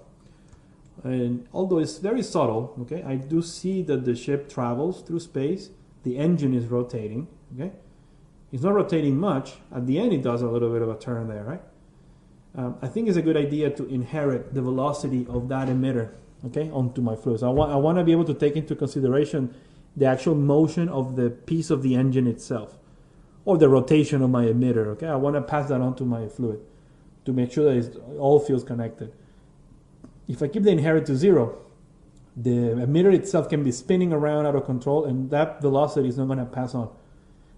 And although it's very subtle, okay, I do see that the ship travels through space. The engine is rotating, okay? It's not rotating much. At the end, it does a little bit of a turn there, right? I think it's a good idea to inherit the velocity of that emitter, okay, onto my fluid. So I want to be able to take into consideration the actual motion of the piece of the engine itself, or the rotation of my emitter, okay? I want to pass that on to my fluid to make sure that it all feels connected. If I keep the inherit to 0, the emitter itself can be spinning around out of control, and that velocity is not going to pass on.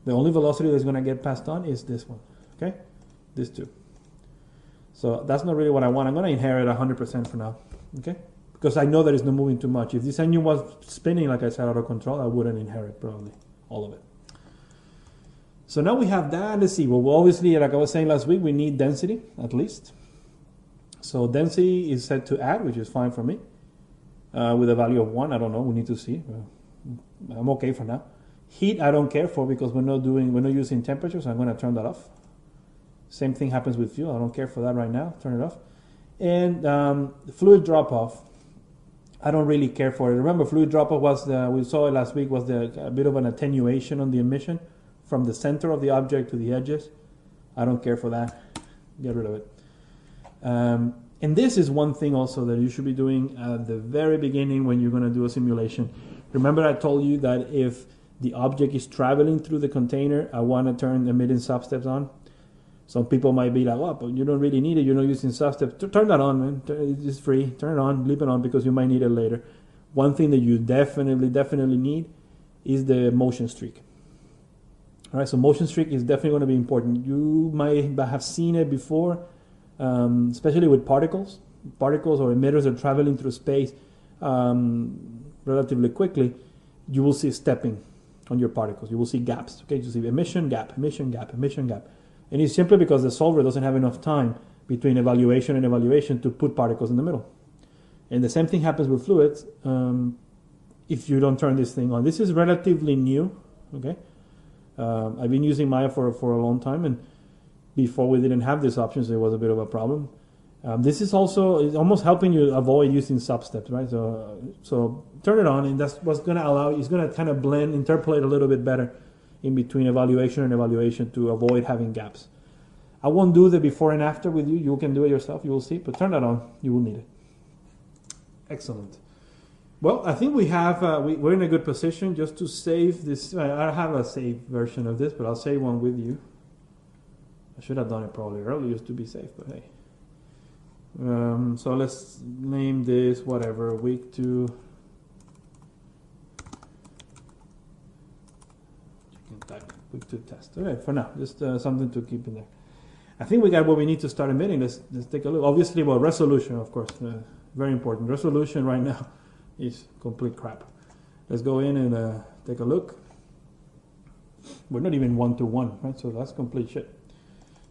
The only velocity that's going to get passed on is this one, okay? This two. So that's not really what I want. I'm going to inherit 100% for now, okay? Because I know that it's not moving too much. If this engine was spinning, like I said, out of control, I wouldn't inherit probably all of it. So now we have that. Let's see. Well, obviously, like I was saying last week, we need density at least. So density is set to add, which is fine for me. With a value of 1, I don't know. We need to see. I'm okay for now. Heat I don't care for because we're not using temperature, so I'm going to turn that off. Same thing happens with fuel. I don't care for that right now. Turn it off. And fluid drop off, I don't really care for it. Remember, fluid drop off was we saw it last week, was a bit of an attenuation on the emission from the center of the object to the edges. I don't care for that. Get rid of it. And this is one thing also that you should be doing at the very beginning when you're going to do a simulation. Remember I told you that if the object is traveling through the container, I want to turn emitting substeps on. Some people might be like, oh, but you don't really need it. You're not using substeps. Turn that on, man. It's free. Turn it on. Leave it on because you might need it later. One thing that you definitely need is the motion streak. All right, so motion streak is definitely going to be important. You might have seen it before, especially with particles. Particles or emitters are traveling through space relatively quickly. You will see stepping on your particles. You will see gaps. Okay, you see emission gap, emission gap, emission gap. And it's simply because the solver doesn't have enough time between evaluation and evaluation to put particles in the middle. And the same thing happens with fluids if you don't turn this thing on. This is relatively new. Okay, I've been using Maya for a long time, and before we didn't have this option, so it was a bit of a problem. This is also it's almost helping you avoid using substeps, right? So turn it on, and that's what's going to allow. It's going to kind of blend, interpolate a little bit better in between evaluation and evaluation to avoid having gaps. I won't do the before and after with you. You can do it yourself. You will see. But turn that on. You will need it. Excellent. Well, I think we have we're in a good position just to save this. I have a saved version of this, but I'll save one with you. I should have done it probably earlier just to be safe, but hey. So let's name this whatever, week 2. You can type week 2 test. Okay, for now, just something to keep in there. I think we got what we need to start emitting. Let's take a look. Obviously, well, resolution, of course, very important. Resolution right now is complete crap. Let's go in and take a look. We're not even 1:1, right? So that's complete shit.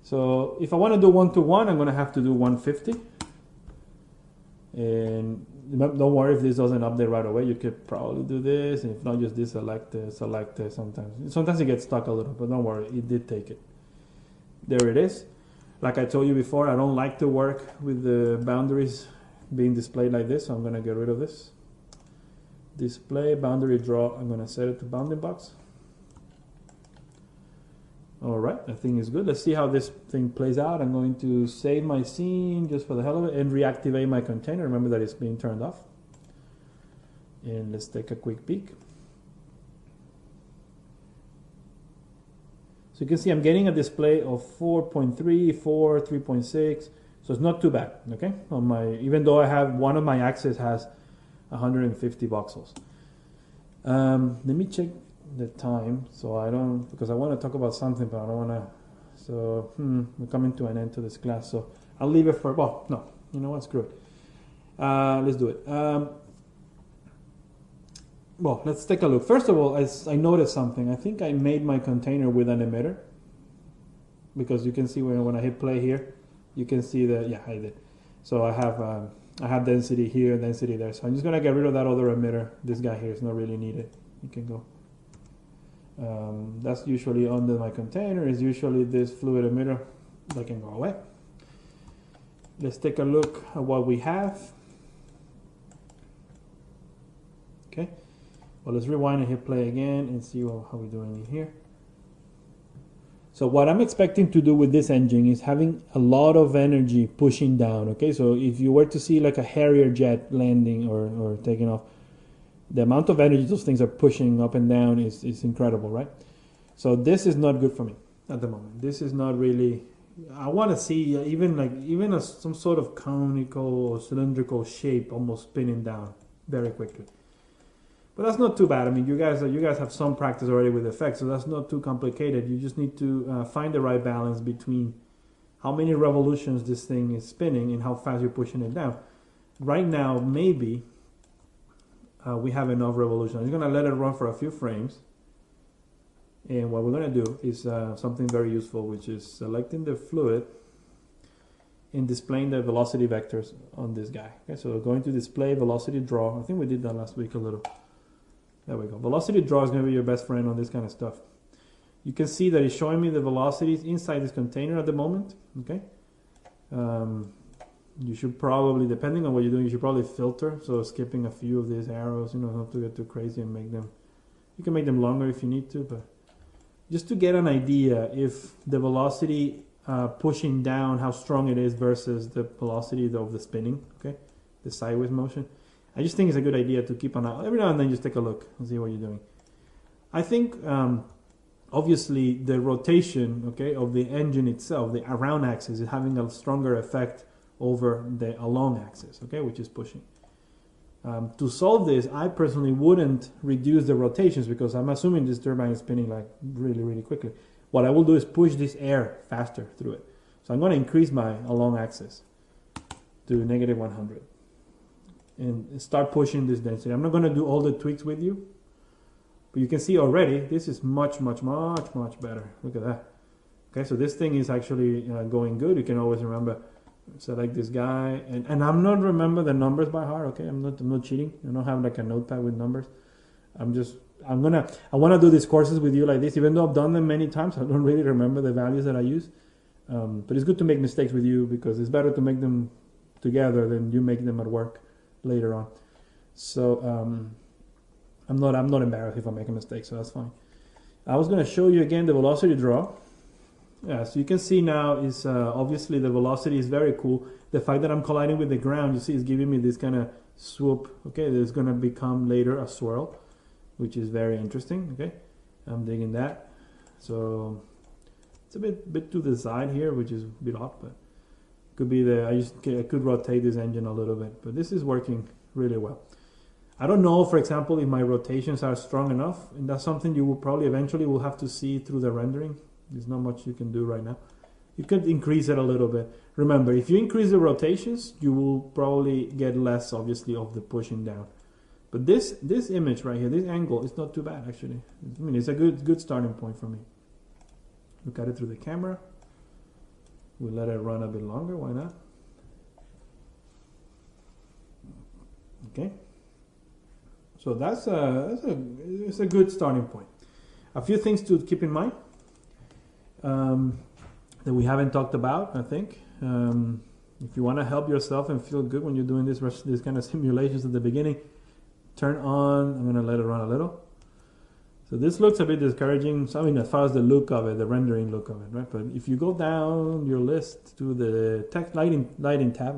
So if I want to do 1:1, I'm going to have to do 150. And don't worry if this doesn't update right away. You could probably do this, and if not, just deselect select it. Sometimes it gets stuck a little, but don't worry, it did take it. There it is. Like I told you before, I don't like to work with the boundaries being displayed like this, so I'm going to get rid of this. Display boundary draw. I'm going to set it to bounding box. All right, I think it's good. Let's see how this thing plays out. I'm going to save my scene just for the hell of it and reactivate my container. Remember that it's being turned off. And let's take a quick peek. So you can see I'm getting a display of 4.3, 4, 3.6. So it's not too bad, okay? On my, even though I have one of my axes has 150 voxels. Let me check the time, so I don't, because I want to talk about something, but I don't want to. So we're coming to an end to this class, so I'll leave it for. Well, no, you know what? Screw it. Let's do it. Well, let's take a look. First of all, I noticed something. I think I made my container with an emitter, because you can see when I hit play here, you can see that. Yeah, I did. So I have density here, density there. So I'm just gonna get rid of that other emitter. This guy here is not really needed. You can go. That's usually under my container, is usually this fluid emitter that can go away. Let's take a look at what we have. Okay, well, let's rewind and hit play again and see how we're doing in here. So what I'm expecting to do with this engine is having a lot of energy pushing down. Okay, so if you were to see like a Harrier jet landing or taking off, the amount of energy those things are pushing up and down is incredible, right? So this is not good for me at the moment. This is not really. I want to see even some sort of conical or cylindrical shape almost spinning down very quickly. But that's not too bad. I mean, you guys have some practice already with effects, so that's not too complicated. You just need to find the right balance between how many revolutions this thing is spinning and how fast you're pushing it down. Right now, maybe. We have enough revolution. I'm just going to let it run for a few frames. And what we're going to do is something very useful, which is selecting the fluid and displaying the velocity vectors on this guy. Okay, so we're going to display velocity draw. I think we did that last week a little. There we go. Velocity draw is going to be your best friend on this kind of stuff. You can see that it's showing me the velocities inside this container at the moment. Okay. You should probably, depending on what you're doing, you should probably filter. So skipping a few of these arrows, you know, not to get too crazy and make them. You can make them longer if you need to, but just to get an idea if the velocity pushing down, how strong it is versus the velocity of the spinning. Okay, the sideways motion. I just think it's a good idea to keep an eye. Every now and then, just take a look and see what you're doing. I think. Obviously, the rotation, okay, of the engine itself, the around axis, is having a stronger effect over the along axis, okay, which is pushing. To solve this, I personally wouldn't reduce the rotations because I'm assuming this turbine is spinning like really, really quickly. What I will do is push this air faster through it. So I'm going to increase my along axis to -100 and start pushing this density. I'm not going to do all the tweaks with you. But you can see already, this is much, much, much, much better. Look at that. Okay, so this thing is actually going good. You can always remember, select this guy. And I'm not remember the numbers by heart, okay? I'm not cheating. I don't have like a notepad with numbers. I want to do these courses with you like this, even though I've done them many times. I don't really remember the values that I use. But it's good to make mistakes with you because it's better to make them together than you make them at work later on. So, I'm not embarrassed if I make a mistake, so that's fine. I was going to show you again the velocity draw. Yeah, so you can see now is obviously the velocity is very cool. The fact that I'm colliding with the ground, you see, is giving me this kind of swoop. Okay, there's going to become later a swirl, which is very interesting. Okay, I'm digging that. So it's a bit to the side here, which is a bit off, but could be I could rotate this engine a little bit, but this is working really well. I don't know, for example, if my rotations are strong enough, and that's something you will probably eventually will have to see through the rendering. There's not much you can do right now. You could increase it a little bit. Remember, if you increase the rotations, you will probably get less, obviously, of the pushing down. But this image right here, this angle, is not too bad, actually. I mean, it's a good starting point for me. Look at it through the camera. We'll let it run a bit longer. Why not? Okay. So it's a good starting point. A few things to keep in mind that we haven't talked about, I think. If you want to help yourself and feel good when you're doing this kind of simulations at the beginning, turn on, I'm going to let it run a little. So this looks a bit discouraging. So, I mean, as far as the look of it, the rendering look of it, right? But if you go down your list to the text lighting tab,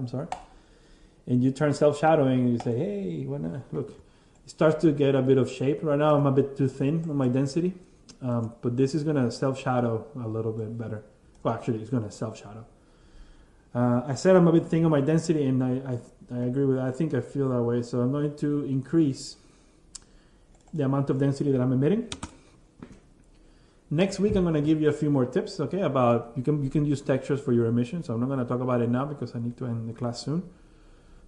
and you turn self-shadowing, and you say, hey, why not? Look. Starts to get a bit of shape. Right now I'm a bit too thin on my density, but this is going to self-shadow a little bit better. Well, actually, it's going to self-shadow. I said I'm a bit thin on my density, and I agree with that. I think I feel that way. So I'm going to increase the amount of density that I'm emitting. Next week, I'm going to give you a few more tips, okay, about you can use textures for your emissions. So I'm not going to talk about it now because I need to end the class soon.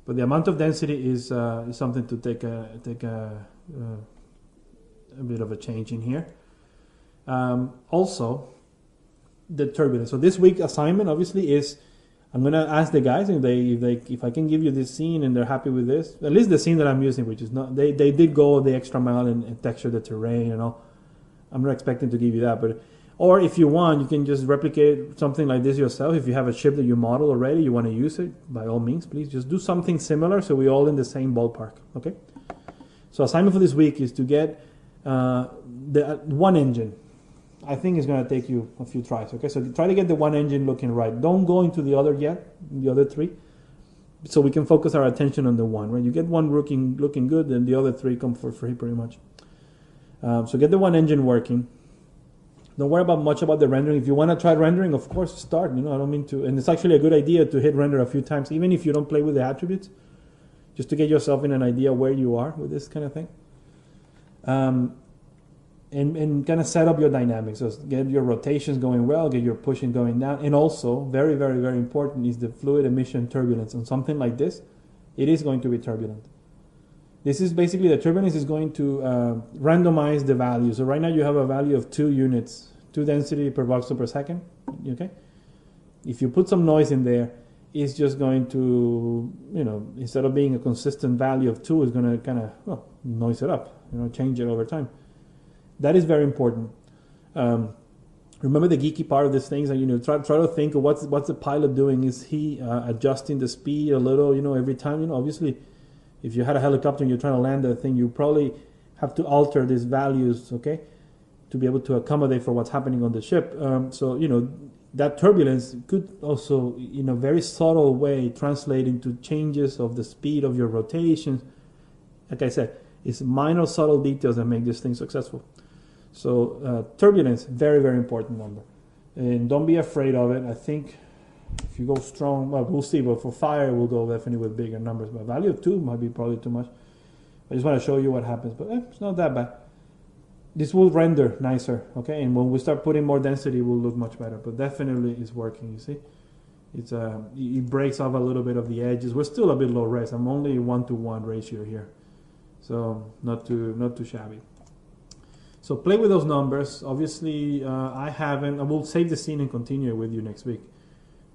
But the amount of density is something to take a bit of a change in here. Also, the turbulence. So this week assignment obviously is I'm going to ask the guys if I can give you this scene and they're happy with this. At least the scene that I'm using, which is not they did go the extra mile and texture the terrain and all. I'm not expecting to give you that, but. Or if you want, you can just replicate something like this yourself. If you have a ship that you model already, you want to use it, by all means, please just do something similar so we're all in the same ballpark, okay? So assignment for this week is to get the one engine. I think it's going to take you a few tries, okay? So try to get the one engine looking right. Don't go into the other yet, the other three, so we can focus our attention on the one, right? You get one looking good, then the other three come for free pretty much. So get the one engine working. Don't worry much about the rendering. If you want to try rendering, of course, start. I don't mean to. And it's actually a good idea to hit render a few times, even if you don't play with the attributes, just to get yourself in an idea where you are with this kind of thing. And kind of set up your dynamics. So get your rotations going well, get your pushing going down. And also, very, very, very important is the fluid emission turbulence. On something like this, it is going to be turbulent. This is basically the turbulence is going to randomize the value. So right now you have a value of 2 units, 2 density per voxel per second. Okay. If you put some noise in there, it's just going to, instead of being a consistent value of 2, it's going to kind of noise it up, change it over time. That is very important. Remember the geeky part of these things, and try to think of what's the pilot doing. Is he adjusting the speed a little, every time? Obviously, if you had a helicopter and you're trying to land that thing, you probably have to alter these values, okay, to be able to accommodate for what's happening on the ship. So that turbulence could also, in a very subtle way, translate into changes of the speed of your rotations. Like I said, it's minor subtle details that make this thing successful. So turbulence, very, very important number. And don't be afraid of it. I think if you go strong, well, we'll see. But for fire, we'll go definitely with bigger numbers. But value of 2 might be probably too much. I just want to show you what happens. But it's not that bad. This will render nicer, okay? And when we start putting more density, it will look much better. But definitely it's working, you see? It breaks off a little bit of the edges. We're still a bit low res. I'm only 1-to-1 ratio here. So not too shabby. So play with those numbers. Obviously, I will save the scene and continue with you next week.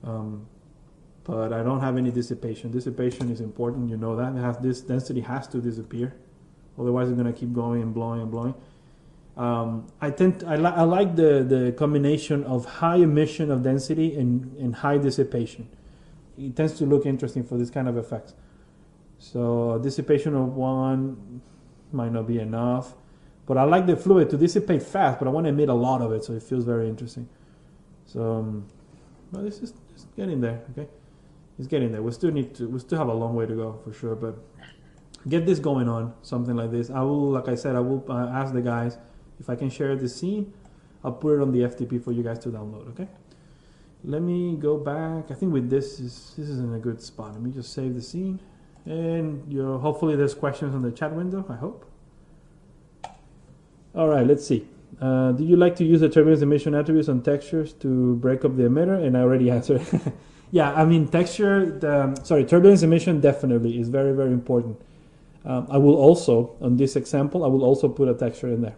But I don't have any dissipation. Dissipation is important, you know that. This density has to disappear. Otherwise, it's going to keep going and blowing and blowing. I like the combination of high emission of density and high dissipation. It tends to look interesting for this kind of effects. So dissipation of 1 might not be enough. But I like the fluid to dissipate fast, but I want to emit a lot of it, so it feels very interesting. So, well, this is getting there, okay? It's getting there. We still have a long way to go for sure, but get this going on, something like this. Like I said, I will ask the guys if I can share the scene. I'll put it on the FTP for you guys to download, okay? Let me go back. I think with this is in a good spot. Let me just save the scene, and hopefully there's questions on the chat window. I hope. All right, let's see. Do you like to use the turbulence emission attributes on textures to break up the emitter? And I already answered. Yeah, I mean, turbulence emission definitely is very, very important. I will also, on this example, I will also put a texture in there.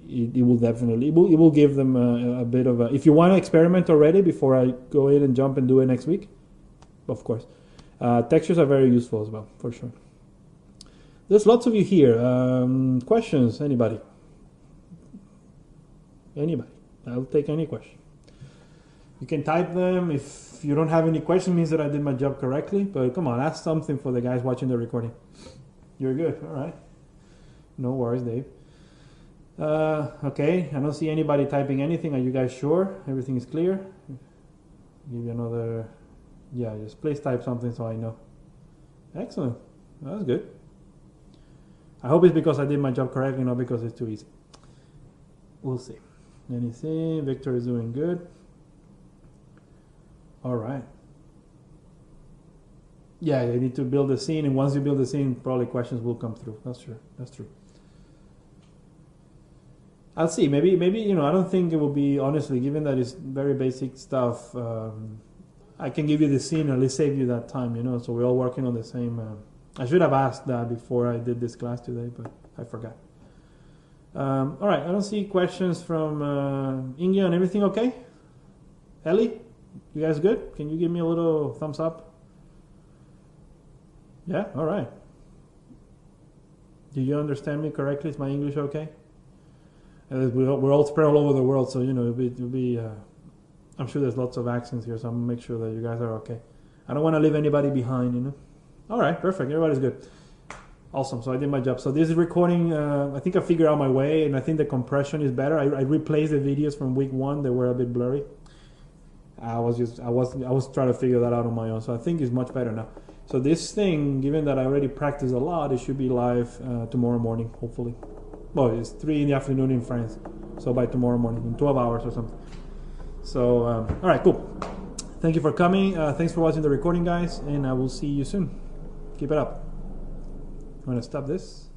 It will definitely, it will give them a bit of a, if you want to experiment already before I go in and jump and do it next week, of course. Textures are very useful as well, for sure. There's lots of you here. Questions? Anybody? Anybody? I'll take any question. You can type them. If you don't have any questions, it means that I did my job correctly. But come on, ask something for the guys watching the recording. You're good. All right. No worries, Dave. Okay. I don't see anybody typing anything. Are you guys sure? Everything is clear? Give you another. Yeah, just please type something so I know. Excellent. That's good. I hope it's because I did my job correctly, not because it's too easy. We'll see. Let me see. Victor is doing good. All right. Yeah, you need to build a scene, and once you build the scene, probably questions will come through. That's true. That's true. I'll see. Maybe I don't think it will be, honestly, given that it's very basic stuff. I can give you the scene and at least save you that time. So we're all working on the same. I should have asked that before I did this class today, but I forgot. All right, I don't see questions from Inge on everything okay? Ellie, you guys good? Can you give me a little thumbs up? Yeah, all right. Do you understand me correctly? Is my English okay? We're all spread all over the world, so it'll be I'm sure there's lots of accents here, so I'm gonna make sure that you guys are okay. I don't want to leave anybody behind, All right, perfect. Everybody's good. Awesome. So I did my job. So this is recording. I think I figured out my way, and I think the compression is better. I replaced the videos from week 1. They were a bit blurry. I was trying to figure that out on my own. So I think it's much better now. So this thing, given that I already practiced a lot, it should be live tomorrow morning, hopefully. Well, it's 3 in the afternoon in France. So by tomorrow morning, in 12 hours or something. So, all right, cool. Thank you for coming. Thanks for watching the recording, guys, and I will see you soon. Keep it up. I'm going to stop this.